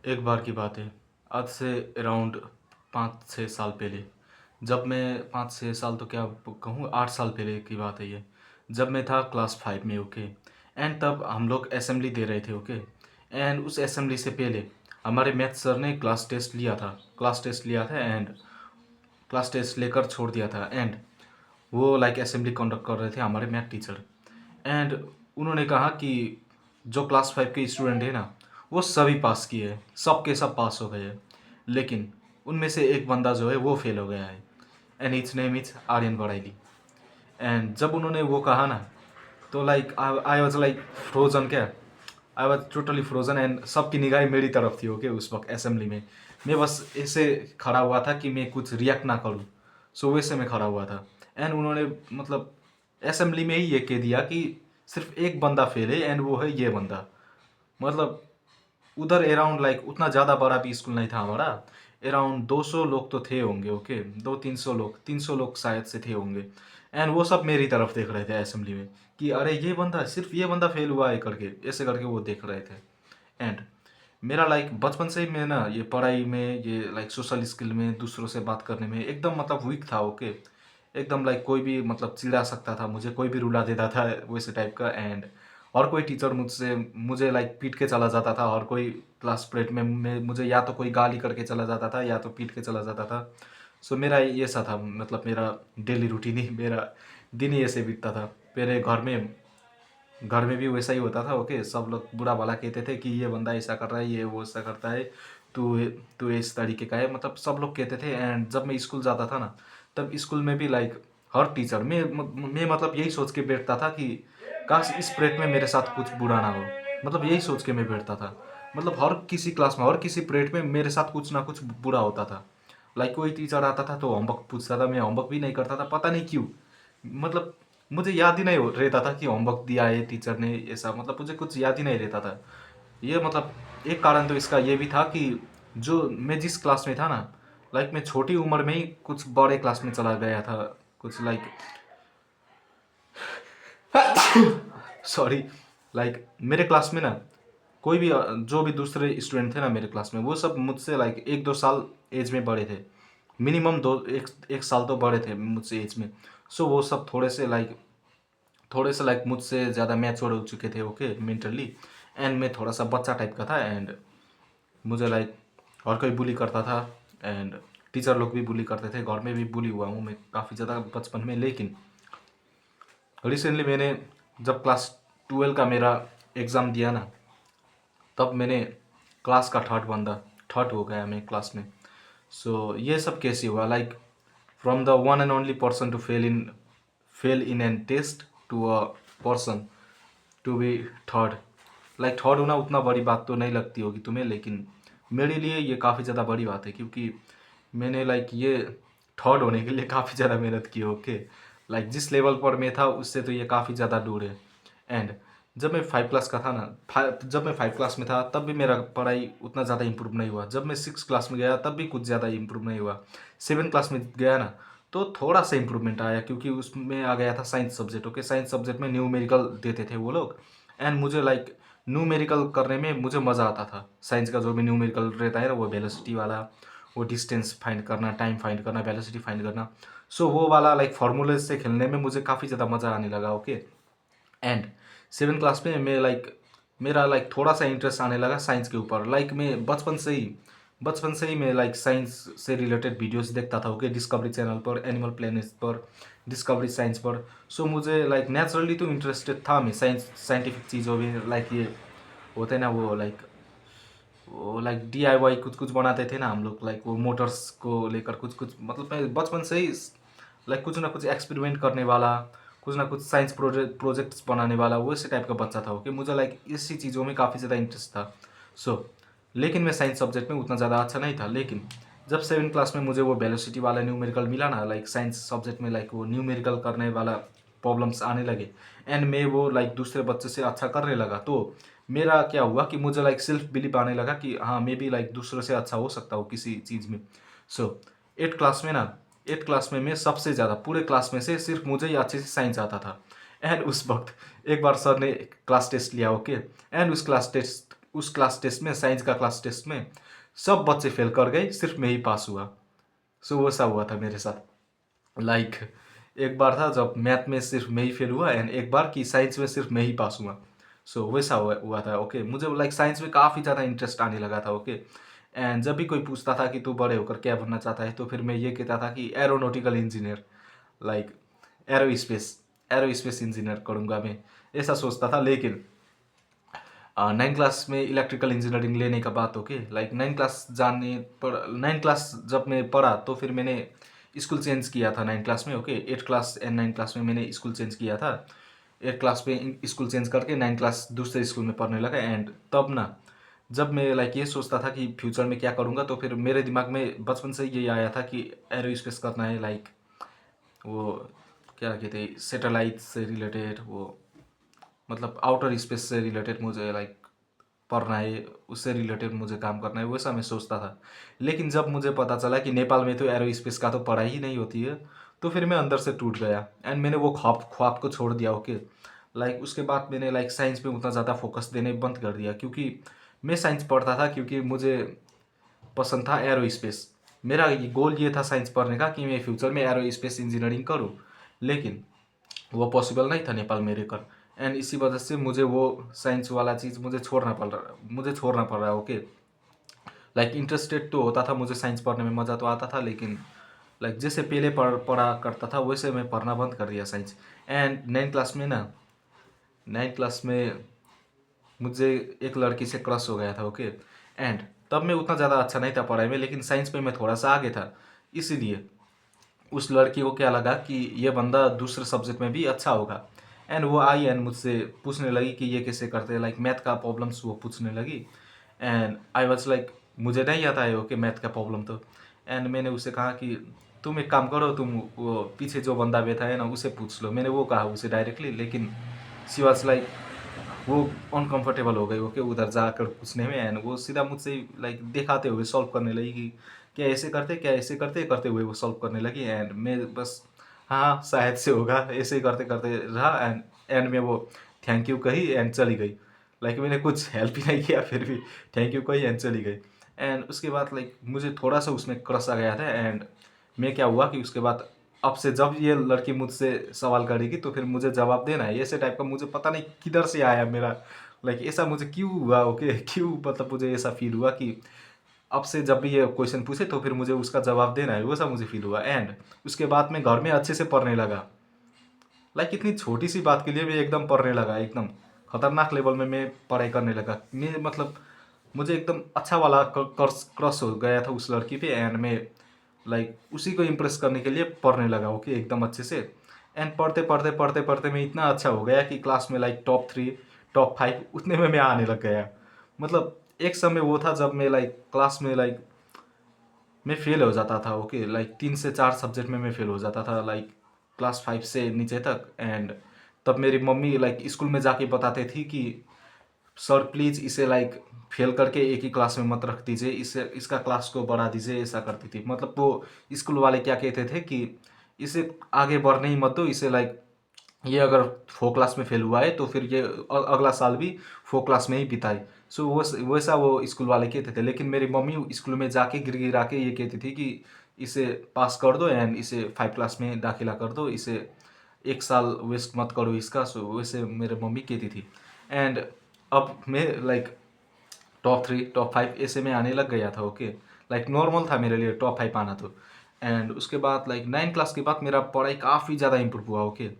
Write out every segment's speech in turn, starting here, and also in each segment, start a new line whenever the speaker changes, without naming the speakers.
एक बार की बात है। आज से अराउंड 5-6 साल पहले, जब मैं 5-6 साल तो क्या कहूँ, 8 साल पहले की बात है ये। जब मैं था क्लास 5 में, ओके। एंड तब हम लोग असेंबली दे रहे थे, ओके। एंड उस असेंबली से पहले हमारे मैथ सर ने क्लास टेस्ट लिया था एंड क्लास टेस्ट लेकर छोड़ दिया था। एंड वो लाइक असेंबली कंडक्ट कर रहे थे हमारे मैथ टीचर। एंड उन्होंने कहा कि जो क्लास 5 के स्टूडेंट है ना, वो सभी पास किए हैं, सब के सब पास हो गए हैं। लेकिन उनमें से एक बंदा जो है वो फेल हो गया है। And it's name is Aryan बड़ाइली। एंड जब उन्होंने वो कहा ना, तो like I was like frozen क्या, I was totally frozen. And सबकी निगाहें मेरी तरफ थी, ओके। उस वक्त असेंबली में मैं बस ऐसे खड़ा हुआ था कि मैं कुछ रिएक्ट ना करूँ। सो वैसे में खड़ा हुआ था। एंड उन्होंने मतलब असेंबली में ही ये कह दिया कि सिर्फ एक बंदा फेल है एंड वो है ये बंदा। मतलब उधर अराउंड लाइक उतना ज़्यादा बड़ा भी स्कूल नहीं था हमारा। अराउंड 200 लोग तो थे होंगे, ओके। 200-300 लोग शायद से थे होंगे। एंड वो सब मेरी तरफ देख रहे थे असेंबली में कि अरे ये बंदा, सिर्फ ये बंदा फेल हुआ है करके, ऐसे करके वो देख रहे थे। एंड मेरा लाइक बचपन से ही मैं ना ये पढ़ाई में, ये लाइक सोशल स्किल में, दूसरों से बात करने में एकदम मतलब वीक था, ओके। एकदम लाइक कोई भी मतलब चिढ़ा सकता था मुझे, कोई भी रुला देता था वैसे टाइप का। एंड और कोई टीचर मुझसे मुझे लाइक पीट के चला जाता था, और कोई क्लास पीरियड में मुझे या तो कोई गाली करके चला जाता था या तो पीट के चला जाता था। सो मेरा ये सा था, मतलब मेरा डेली रूटीन ही, मेरा दिन ही ऐसे बीतता था। मेरे घर में भी वैसा ही होता था, ओके। सब लोग बुरा भला कहते थे कि ये बंदा ऐसा कर रहा है, ये वो ऐसा करता है, तू तू इस तरीके का है, मतलब सब लोग कहते थे। एंड जब मैं स्कूल जाता था ना, तब स्कूल में भी लाइक हर टीचर मैं मतलब यही सोच के बैठता था कि काश इस पीरियड में मेरे साथ कुछ बुरा ना हो। मतलब यही सोच के मैं बैठता था। मतलब हर किसी क्लास में, हर किसी पीरियड में मेरे साथ कुछ ना कुछ बुरा होता था। लाइक कोई टीचर आता था तो होमवर्क पूछता था, मैं होमवर्क भी नहीं करता था, पता नहीं क्यों। मतलब मुझे याद ही नहीं रहता था कि होमवर्क दिया है टीचर ने, ऐसा मतलब मुझे कुछ याद ही नहीं रहता था। ये मतलब एक कारण तो इसका ये भी था कि जो मैं जिस क्लास में था ना, लाइक मैं छोटी उम्र में ही कुछ बड़े क्लास में चला गया था, कुछ लाइक सॉरी। लाइक मेरे क्लास में ना कोई भी जो भी दूसरे स्टूडेंट थे ना मेरे क्लास में, वो सब मुझसे लाइक 1-2 साल एज में बड़े थे। मिनिमम दो एक साल तो बड़े थे मुझसे एज में। सो वो सब थोड़े से लाइक मुझसे ज़्यादा मैच्योर हो चुके थे, ओके, मेंटली। एंड मैं थोड़ा सा बच्चा टाइप का था। एंड मुझे लाइक और कोई बुली करता था। एंड टीचर लोग भी बुली करते थे, घर में भी बुली हुआ हूँ मैं काफ़ी ज़्यादा बचपन में। लेकिन रिसेंटली मैंने जब क्लास 12 का मेरा एग्ज़ाम दिया ना, तब मैंने क्लास का थर्ड हो गया मैं क्लास में। सो ये सब कैसे हुआ, like from the one and only person to fail in an test to a person to be third. Like third होना उतना बड़ी बात तो नहीं लगती होगी तुम्हें, लेकिन मेरे लिए ये काफ़ी ज़्यादा बड़ी बात है, क्योंकि मैंने लाइक ये थर्ड होने के लिए काफ़ी ज़्यादा मेहनत की, ओके। लाइक जिस लेवल पर मैं था उससे तो ये काफ़ी ज़्यादा दूर है। एंड जब मैं 5 क्लास का था ना, जब मैं 5 क्लास में था तब भी मेरा पढ़ाई उतना ज़्यादा इंप्रूव नहीं हुआ। जब मैं 6 क्लास में गया तब भी कुछ ज़्यादा इंप्रूव नहीं हुआ। 7 क्लास में गया ना, तो थोड़ा सा इंप्रूवमेंट आया, क्योंकि उसमें आ गया था science subject, okay. Science subject में न्यूमेरिकल देते थे वो लोग। एंड मुझे लाइक न्यूमेरिकल करने में मुझे मज़ा आता था। साइंस का जो भी न्यूमेरिकल रहता है ना, वो वेलोसिटी वाला, वो डिस्टेंस फाइंड करना, टाइम फाइंड करना, वेलोसिटी फाइंड करना। सो वो वाला लाइक फार्मूले से खेलने में मुझे काफ़ी ज़्यादा मज़ा आने लगा, ओके। एंड 7 क्लास में मैं लाइक मेरा लाइक थोड़ा सा इंटरेस्ट आने लगा साइंस के ऊपर। लाइक मैं बचपन से ही मैं लाइक साइंस से रिलेटेड वीडियोस देखता था, ओके। डिस्कवरी चैनल पर, एनिमल प्लेनेट पर, डिस्कवरी साइंस पर। सो मुझे लाइक नेचुरली तो इंटरेस्टेड था मैं साइंटिफिक चीज़ों में। लाइक ये होते हैं ना वो लाइक DIY कुछ कुछ बनाते थे ना हम लोग, लाइक वो मोटर्स को लेकर कुछ कुछ, मतलब मैं बचपन से ही लाइक कुछ ना कुछ एक्सपेरिमेंट करने वाला, कुछ ना कुछ साइंस प्रोजेक्ट्स बनाने वाला, वैसे टाइप का बच्चा था, ओके। मुझे लाइक इसी चीज़ों में काफ़ी ज़्यादा इंटरेस्ट था। सो लेकिन मैं साइंस सब्जेक्ट में उतना ज़्यादा अच्छा नहीं था। लेकिन जब 7 क्लास में मुझे वो वेलोसिटी वाला न्यूमेरिकल मिला ना, लाइक साइंस सब्जेक्ट में लाइक वो न्यूमेरिकल करने वाला प्रॉब्लम्स आने लगे, एंड मैं वो लाइक दूसरे बच्चे से अच्छा करने लगा, तो मेरा क्या हुआ कि मुझे लाइक सेल्फ बिलीव आने लगा कि हाँ मैं भी लाइक दूसरों से अच्छा हो सकता हूँ किसी चीज़ में। सो 8 क्लास में मैं सबसे ज़्यादा पूरे क्लास में से सिर्फ मुझे ही अच्छे से साइंस आता था। एंड उस वक्त एक बार सर ने क्लास टेस्ट लिया, ओके। एंड उस क्लास उस क्लास टेस्ट में, साइंस का क्लास टेस्ट में सब बच्चे फेल कर गए, सिर्फ मैं ही पास हुआ। सो वैसा हुआ था मेरे साथ। लाइक एक बार था जब मैथ में सिर्फ मैं ही फेल हुआ, एंड एक बार कि साइंस में सिर्फ मैं ही पास हुआ। सो वैसा हुआ था। ओके, मुझे लाइक साइंस में काफ़ी ज़्यादा इंटरेस्ट आने लगा था। ओके, एंड जब भी कोई पूछता था कि तू बड़े होकर क्या बनना चाहता है, तो फिर मैं ये कहता था कि aeronautical engineer, like arrow space engineer करूँगा मैं, ऐसा सोचता था। लेकिन 9 क्लास में इलेक्ट्रिकल इंजीनियरिंग लेने का बात, ओके, लाइक 9 क्लास जाने पर 9 क्लास जब मैं पढ़ा तो फिर मैंने स्कूल चेंज किया था 9 क्लास में। ओके, 8 क्लास एंड 9 क्लास में मैंने स्कूल चेंज किया था। 8 क्लास में स्कूल चेंज करके 9 क्लास दूसरे स्कूल में पढ़ने लगा। एंड तब ना, जब मैं लाइक ये सोचता था कि फ्यूचर में क्या करूँगा, तो फिर मेरे दिमाग में बचपन से ये आया था कि एरो स्पेस करना है। लाइक वो क्या कहते हैं, सैटेलाइट से रिलेटेड, वो मतलब आउटर स्पेस से रिलेटेड मुझे लाइक पढ़ना है, उससे रिलेटेड मुझे काम करना है, वैसा मैं सोचता था। लेकिन जब मुझे पता चला कि नेपाल में तो एरो स्पेस का तो पढ़ाई ही नहीं होती है, तो फिर मैं अंदर से टूट गया एंड मैंने वो ख्वाब ख्वाब को छोड़ दिया। ओके, लाइक उसके बाद मैंने लाइक साइंस पे उतना ज़्यादा फोकस देने बंद कर दिया, क्योंकि मैं साइंस पढ़ता था क्योंकि मुझे पसंद था एरो स्पेस। मेरा ये गोल ये था साइंस पढ़ने का कि मैं फ्यूचर में एरो स्पेस इंजीनियरिंग करूँ। लेकिन वो पॉसिबल नहीं था नेपाल में रहकर, एंड इसी वजह से मुझे वो साइंस वाला चीज़ मुझे छोड़ना पड़ रहा है। ओके, लाइक इंटरेस्टेड तो होता था, मुझे साइंस पढ़ने में मज़ा तो आता था, लेकिन लाइक जैसे पहले पढ़ा करता था वैसे मैं पढ़ना बंद कर दिया साइंस। एंड 9 क्लास में मुझे एक लड़की से क्रश हो गया था। ओके, एंड तब मैं उतना ज़्यादा अच्छा नहीं था पढ़ाई में, लेकिन साइंस में मैं थोड़ा सा आगे था। इसीलिए उस लड़की को क्या लगा कि ये बंदा दूसरे सब्जेक्ट में भी अच्छा होगा, एंड वो आई एंड मुझसे पूछने लगी कि ये कैसे करते हैं, लाइक मैथ का प्रॉब्लम्स वो पूछने लगी। एंड आई वाज लाइक मुझे नहीं आता है ओके मैथ का प्रॉब्लम तो। एंड मैंने उसे कहा कि तुम एक काम करो, तुम वो पीछे जो बंदा बैठा है ना उसे पूछ लो, मैंने वो कहा उसे डायरेक्टली। लेकिन शी वाज लाइक वो अनकंफर्टेबल हो गई ओके उधर जाकर पूछने में, एंड वो सीधा मुझसे लाइक दिखाते हुए सॉल्व करने लगी कि क्या ऐसे करते करते हुए वो सॉल्व करने लगी। एंड मैं बस हाँ शायद से होगा ऐसे ही करते करते रहा, एंड एंड में वो थैंक यू कही एंड चली गई। लाइक मैंने कुछ हेल्प ही नहीं किया, फिर भी थैंक यू कही एंड चली गई। एंड उसके बाद लाइक मुझे थोड़ा सा उसमें क्रश आ गया था। एंड मैं क्या हुआ कि उसके बाद अब से जब ये लड़की मुझसे सवाल करेगी तो फिर मुझे जवाब देना है, ऐसे टाइप का मुझे पता नहीं किधर से आया मेरा, लाइक ऐसा मुझे क्यों हुआ। ओके क्यों, मतलब मुझे ऐसा फील हुआ कि अब से जब भी ये क्वेश्चन पूछे तो फिर मुझे उसका जवाब देना है, वैसा मुझे फील हुआ। एंड उसके बाद मैं घर में अच्छे से पढ़ने लगा। लाइक इतनी छोटी सी बात के लिए मैं एकदम पढ़ने लगा, एकदम खतरनाक लेवल में मैं पढ़ाई करने लगा। मैं मतलब मुझे एकदम अच्छा वाला क्रश क्रश हो गया था उस लड़की पे, एंड मैं लाइक उसी को इम्प्रेस करने के लिए पढ़ने लगा। ओके एकदम अच्छे से। एंड पढ़ते पढ़ते पढ़ते पढ़ते मैं इतना अच्छा हो गया कि क्लास में लाइक टॉप 3 टॉप 5 उतने में मैं आने लग गया। मतलब एक समय वो था जब मैं लाइक क्लास में लाइक मैं फेल हो जाता था। ओके, लाइक 3 से 4 सब्जेक्ट में मैं फेल हो जाता था, लाइक क्लास 5 से नीचे तक। एंड तब मेरी मम्मी लाइक स्कूल में जाके बताते थी कि सर प्लीज़ इसे लाइक फेल करके एक ही क्लास में मत रख दीजिए, इसे इसका क्लास को बढ़ा दीजिए, ऐसा करती थी। मतलब वो स्कूल वाले क्या कहते थे कि इसे आगे बढ़ने ही मत दो, इसे लाइक ये अगर 4 क्लास में फेल हुआ है तो फिर ये अगला साल भी 4 क्लास में ही बिताए। सो वो वैसा वो स्कूल वाले कहते थे। लेकिन मेरी मम्मी स्कूल में जाके गिर गिरा के ये कहती थी कि इसे पास कर दो एंड इसे 5 क्लास में दाखिला कर दो, इसे एक साल वेस्ट मत करो इसका। सो वैसे मेरे मम्मी कहती थी। एंड अब मैं लाइक टॉप 5 ऐसे में आने लग गया था। ओके, लाइक नॉर्मल था मेरे लिए टॉप 5 आना तो। एंड उसके बाद लाइक 9 क्लास के बाद मेरा पढ़ाई काफ़ी ज़्यादा इम्प्रूव हुआ। ओके,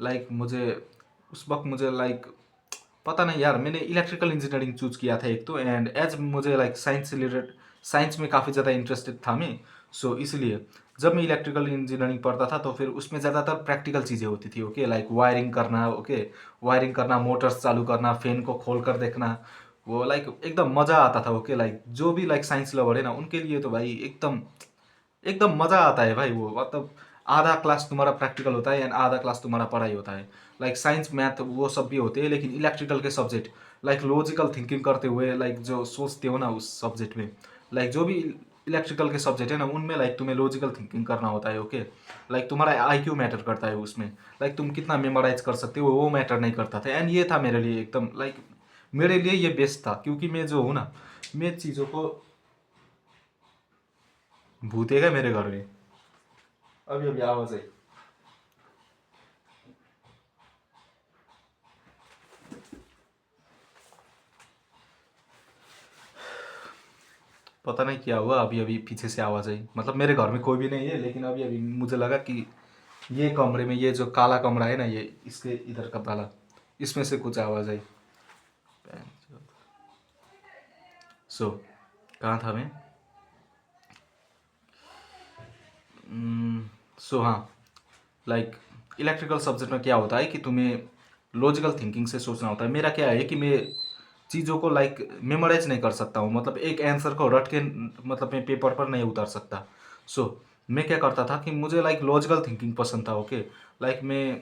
लाइक मुझे उस वक्त मुझे लाइक पता नहीं यार, मैंने इलेक्ट्रिकल इंजीनियरिंग चूज़ किया था एक तो, एंड एज मुझे लाइक साइंस से रिलेटेड साइंस में काफ़ी ज़्यादा इंटरेस्टेड था मैं। सो इसलिए जब मैं इलेक्ट्रिकल इंजीनियरिंग पढ़ता था तो फिर उसमें ज़्यादातर प्रैक्टिकल चीज़ें होती थी। ओके, लाइक वायरिंग करना, ओके वायरिंग करना, मोटर्स चालू करना, फैन को खोल कर देखना, वो लाइक एकदम मज़ा आता था। ओके, लाइक जो भी लाइक साइंस लवर है ना उनके लिए तो भाई एकदम एकदम मज़ा आता है भाई। वो मतलब आधा क्लास तुम्हारा प्रैक्टिकल होता है एंड आधा क्लास तुम्हारा पढ़ाई होता है। लाइक साइंस मैथ वो सब भी होते हैं, लेकिन इलेक्ट्रिकल के सब्जेक्ट लाइक लॉजिकल थिंकिंग करते हुए लाइक जो सोचते हो ना उस सब्जेक्ट में, लाइक जो भी इलेक्ट्रिकल के सब्जेक्ट है ना उनमें लाइक तुम्हें लॉजिकल थिंकिंग करना होता है। ओके, लाइक तुम्हारा आईक्यू मैटर करता है उसमें, लाइक तुम कितना मेमोराइज कर सकते हो वो मैटर नहीं करता था। एंड ये था मेरे लिए एकदम लाइक मेरे लिए ये बेस्ट था, क्योंकि मैं जो हूँ ना, मैं चीज़ों को भूतेगा मेरे घर में। अभी अभी आवाज़ आई। पता नहीं क्या हुआ, अभी अभी पीछे से आवाज़ आई। मतलब मेरे घर में कोई भी नहीं है, लेकिन अभी अभी मुझे लगा कि ये कमरे में, ये जो काला कमरा है ना, ये इसके इधर का ताला, इसमें से कुछ आवाज़ आई। सो कहाँ था मैं? सो हाँ, लाइक इलेक्ट्रिकल सब्जेक्ट में क्या होता है कि तुम्हें लॉजिकल थिंकिंग से सोचना होता है। मेरा क्या है कि मैं चीज़ों को लाइक मेमोराइज नहीं कर सकता हूँ, मतलब एक आंसर को रट के मतलब मैं पेपर पर नहीं उतार सकता। सो मैं क्या करता था कि मुझे लाइक लॉजिकल थिंकिंग पसंद था। ओके, लाइक मैं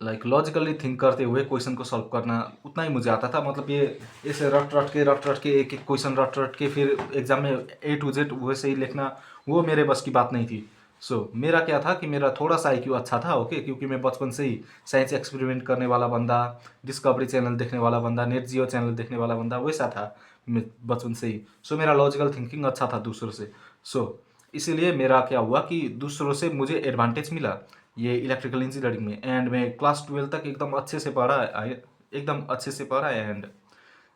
लाइक लॉजिकली थिंक करते हुए क्वेश्चन को सॉल्व करना उतना ही मुझे आता था। मतलब ये ऐसे रट रट के एक एक क्वेश्चन रट रट के फिर एग्जाम में ए टू जेड वैसे ही लिखना, वो मेरे बस की बात नहीं थी। सो मेरा क्या था कि मेरा थोड़ा सा आईक्यू अच्छा था। ओके, क्योंकि मैं बचपन से ही साइंस एक्सपेरिमेंट करने वाला बंदा, डिस्कवरी चैनल देखने वाला बंदा, नेट जियो चैनल देखने वाला बंदा, वैसा था मैं बचपन से ही। सो मेरा लॉजिकल थिंकिंग अच्छा था दूसरों से। सो इसीलिए मेरा क्या हुआ कि दूसरों से मुझे एडवांटेज मिला ये इलेक्ट्रिकल इंजीनियरिंग में। एंड मैं क्लास 12 तक एकदम अच्छे से पढ़ा, एकदम अच्छे से पढ़ा। एंड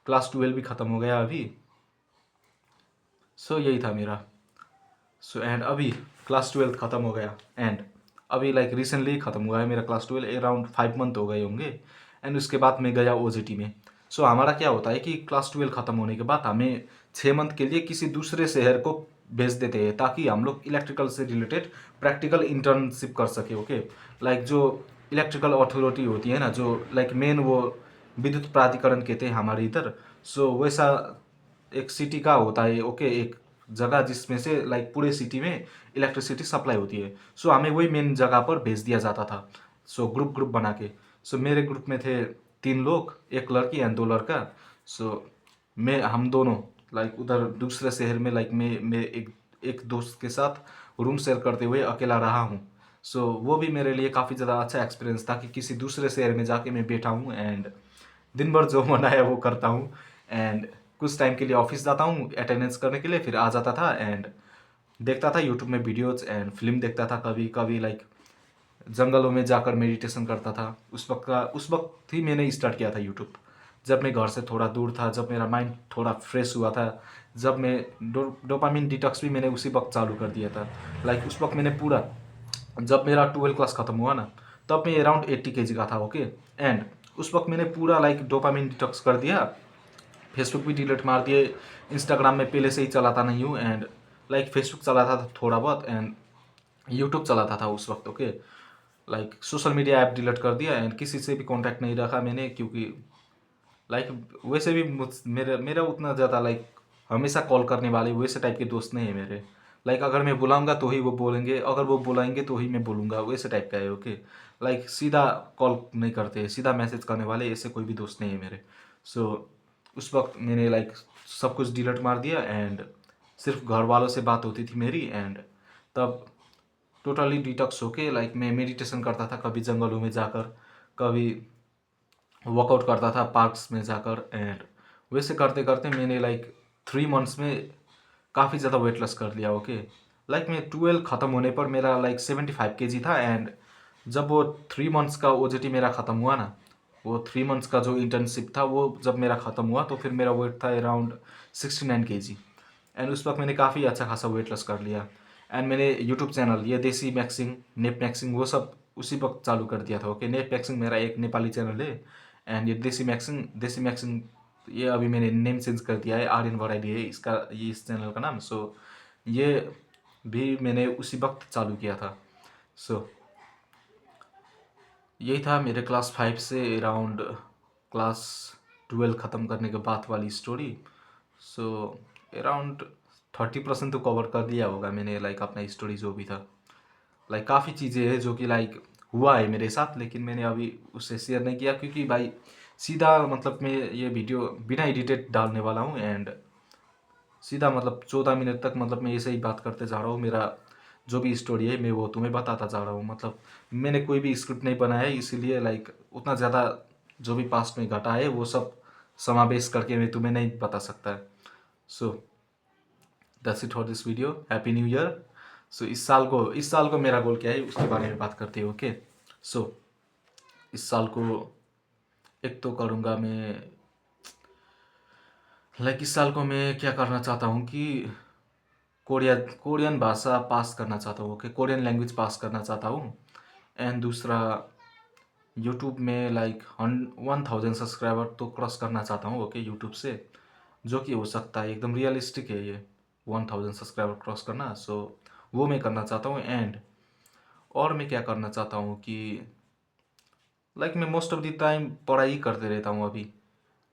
क्लास 12 भी ख़त्म हो गया अभी। सो यही था मेरा। सो एंड अभी क्लास 12 ख़त्म हो गया। एंड अभी लाइक रिसेंटली ख़त्म हुआ है मेरा क्लास 12, अराउंड 5 मंथ हो गए होंगे। एंड उसके बाद मैं गया ओजेटी में। सो हमारा क्या होता है कि क्लास 12 ख़त्म होने के बाद हमें 6 मंथ के लिए किसी दूसरे शहर को भेज देते हैं, ताकि हम लोग इलेक्ट्रिकल से रिलेटेड प्रैक्टिकल इंटर्नशिप कर सके। ओके, लाइक जो इलेक्ट्रिकल अथॉरिटी होती है ना, जो लाइक मेन वो विद्युत प्राधिकरण कहते हैं हमारे इधर। सो वैसा एक सिटी का होता है। ओके, एक जगह जिसमें से लाइक पूरे सिटी में इलेक्ट्रिसिटी सप्लाई होती है। सो हमें वही मेन जगह पर भेज दिया जाता था। सो ग्रुप ग्रुप बना के। सो मेरे ग्रुप में थे 3 लोग, एक लड़की एंड 2 लड़का। सो मैं हम दोनों लाइक उधर दूसरे शहर में, लाइक मैं एक एक दोस्त के साथ रूम शेयर करते हुए अकेला रहा हूँ। सो वो भी मेरे लिए काफ़ी ज़्यादा अच्छा एक्सपीरियंस था कि किसी दूसरे शहर में जाके मैं बैठा हूँ एंड दिन भर जो मन आया वो करता हूँ। एंड कुछ टाइम के लिए ऑफिस जाता हूँ अटेंडेंस करने के लिए, फिर आ जाता था एंड देखता था यूट्यूब में वीडियोज एंड फिल्म देखता था। कभी कभी लाइक जंगलों में जाकर मेडिटेशन करता था। उस वक्त ही मैंने स्टार्ट किया था यूट्यूब, जब मैं घर से थोड़ा दूर था, जब मेरा माइंड थोड़ा फ्रेश हुआ था, जब मैं डोपामिन डिटॉक्स भी मैंने उसी वक्त चालू कर दिया था। लाइक उस वक्त मैंने पूरा, जब मेरा 12 क्लास ख़त्म हुआ ना, तब मैं अराउंड 80 kg का था। ओके, एंड उस वक्त मैंने पूरा लाइक डोपामिन डिटॉक्स कर दिया, फेसबुक भी डिलीट मार दिए, इंस्टाग्राम में पहले से ही चलाता नहीं हूँ। एंड लाइक फेसबुक चलाता था थोड़ा बहुत एंड यूट्यूब चलाता था उस वक्त। Okay, like social media app delete कर दिया एंड किसी से भी कांटेक्ट नहीं रखा मैंने, क्योंकि लाइक वैसे भी मेरा मेरा उतना ज़्यादा लाइक हमेशा कॉल करने वाले वैसे टाइप के दोस्त नहीं है मेरे। लाइक अगर मैं बुलाऊंगा तो ही वो बोलेंगे, अगर वो बुलाएंगे तो ही मैं बोलूँगा, वैसे टाइप का है। ओके, लाइक सीधा कॉल नहीं करते, सीधा मैसेज करने वाले ऐसे कोई भी दोस्त नहीं है मेरे। सो उस वक्त मैंने लाइक सब कुछ डिलीट मार दिया एंड सिर्फ घर वालों से बात होती थी मेरी। एंड तब टोटली डिटॉक्स होके लाइक मैं मेडिटेशन करता था, कभी जंगलों में जाकर, कभी वर्कआउट करता था पार्क्स में जाकर। एंड वैसे करते करते मैंने लाइक 3 मंथ्स में काफ़ी ज़्यादा वेट लॉस कर लिया। ओके, लाइक मैं 12 ख़त्म होने पर मेरा लाइक 75 kg था। एंड जब वो 3 मंथ्स का ओजेटी मेरा ख़त्म हुआ ना, वो 3 मंथ्स का जो इंटर्नशिप था वो जब मेरा ख़त्म हुआ, तो फिर मेरा वेट था अराउंड 69 kg। एंड उस वक्त मैंने काफ़ी अच्छा खासा वेट लॉस कर लिया। एंड मैंने यूट्यूब चैनल ये देसी मैक्सिंग, नेप मैक्सिंग, वो सब उसी वक्त चालू कर दिया था। ओके, नेप मैक्सिंग मेरा एक नेपाली चैनल है। एंड ये देसी मैक्सिंग ये अभी मैंने नेम चेंज कर दिया है, आर्यन वराइडी है इसका, ये इस चैनल का नाम। सो ये भी मैंने उसी वक्त चालू किया था। सो यही था मेरे क्लास 5 से अराउंड क्लास 12 ख़त्म करने के बाद वाली स्टोरी। सो अराउंड 30% तो कवर कर दिया होगा मैंने, लाइक अपना स्टोरी जो भी था। लाइक काफ़ी चीज़ें हैं जो कि लाइक हुआ है मेरे साथ, लेकिन मैंने अभी उससे शेयर नहीं किया, क्योंकि भाई सीधा मतलब मैं ये वीडियो बिना एडिटेड डालने वाला हूँ। एंड सीधा मतलब 14 मिनट तक मतलब मैं ऐसे ही बात करते जा रहा हूँ। मेरा जो भी स्टोरी है मैं वो तुम्हें बताता जा रहा हूँ। मतलब मैंने कोई भी स्क्रिप्ट नहीं बनाया है, इसीलिए लाइक उतना ज़्यादा जो भी पास्ट में घटा है वो सब समावेश करके मैं तुम्हें नहीं बता सकता। So that's it for this video. Happy new year. So इस साल को मेरा गोल क्या है उसके बारे में बात करते हैं। ओके। सो इस साल को एक तो करूँगा मैं, इस साल को मैं क्या करना चाहता हूँ कि कोरियन भाषा पास करना चाहता हूँ। ओके, कोरियन लैंग्वेज पास करना चाहता हूँ। एंड दूसरा, यूट्यूब में 1000 सब्सक्राइबर तो क्रॉस करना चाहता हूँ। ओके, यूट्यूब से, जो कि हो सकता है, एकदम रियलिस्टिक है ये 1000 सब्सक्राइबर क्रॉस करना। सो वो मैं करना चाहता हूँ। एंड और मैं क्या करना चाहता हूँ कि मैं मोस्ट ऑफ द टाइम पढ़ाई करते रहता हूँ अभी।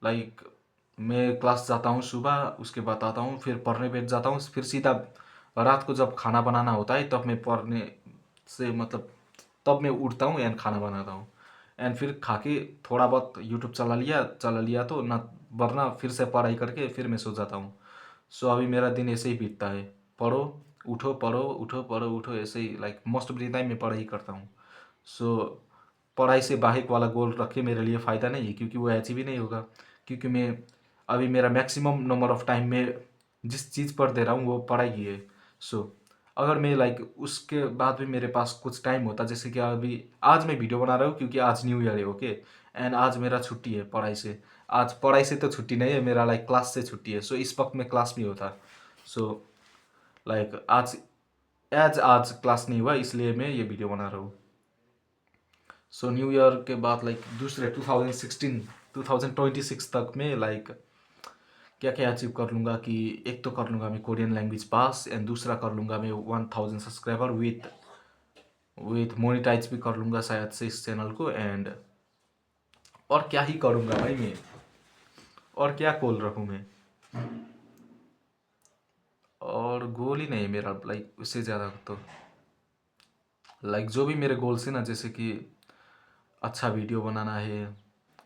लाइक मैं क्लास जाता हूँ सुबह, उसके बाद आता हूँ, फिर पढ़ने बैठ जाता हूँ, फिर सीधा रात को जब खाना बनाना होता है तब मैं पढ़ने से तब मैं उठता हूँ एंड खाना बनाता हूँ। एंड फिर खा के थोड़ा बहुत यूट्यूब चला लिया तो ना, वरना फिर से पढ़ाई करके फिर मैं सो जाता हूँ। सो अभी मेरा दिन ऐसे ही बीतता है, पढ़ो उठो, पढ़ो उठो, पढ़ो उठो, ऐसे ही मोस्ट ऑफ द टाइम मैं पढ़ाई करता हूँ। सो पढ़ाई से बाहर वाला गोल रखे मेरे लिए फ़ायदा नहीं है, क्योंकि वो अचीव ही नहीं होगा। क्योंकि मैं अभी मेरा मैक्सिमम नंबर ऑफ टाइम में जिस चीज़ पर दे रहा हूँ वो पढ़ाई ही है। सो अगर मैं उसके बाद भी मेरे पास कुछ टाइम होता, जैसे कि अभी आज मैं वीडियो बना रहा हूँ क्योंकि आज न्यू ईयर है। ओके। एंड आज मेरा छुट्टी है पढ़ाई से। आज पढ़ाई से तो छुट्टी नहीं है, मेरा क्लास से छुट्टी है। सो इस वक्त मैं क्लास में होता। सो आज आज क्लास नहीं हुआ, इसलिए मैं ये वीडियो बना रहा हूँ। सो न्यू ईयर के बाद दूसरे 2026 तक में क्या क्या अचीव कर लूँगा कि एक तो कर लूँगा मैं कोरियन लैंग्वेज पास, एंड दूसरा कर लूँगा मैं 1000 सब्सक्राइबर विथ मोनेटाइज भी कर लूँगा शायद से इस चैनल को। एंड और क्या ही करूँगा भाई मैं, और क्या गोल रखूँ मैं, और गोल ही नहीं है मेरा उससे ज़्यादा तो। जो भी मेरे गोल्स है ना, जैसे कि अच्छा वीडियो बनाना है,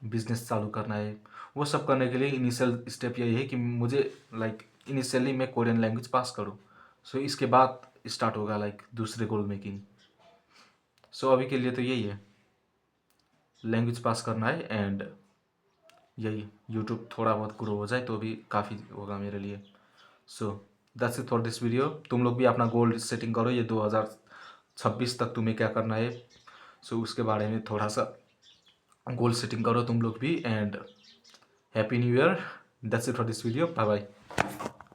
बिजनेस चालू करना है, वो सब करने के लिए इनिशियल स्टेप यही है कि मुझे इनिशियली मैं कोरियन लैंग्वेज पास करूँ। सो इसके बाद स्टार्ट होगा दूसरे गोल मेकिंग। सो अभी के लिए तो यही है, लैंग्वेज पास करना है। एंड यही यूट्यूब थोड़ा बहुत ग्रो हो जाए तो भी काफ़ी होगा मेरे लिए। सो that's it for this video. तुम लोग भी अपना गोल सेटिंग करो, ये 2026 तक तुम्हें क्या करना है। सो उसके बारे में थोड़ा सा गोल सेटिंग करो तुम लोग भी। And happy new year. That's it for this video. Bye bye.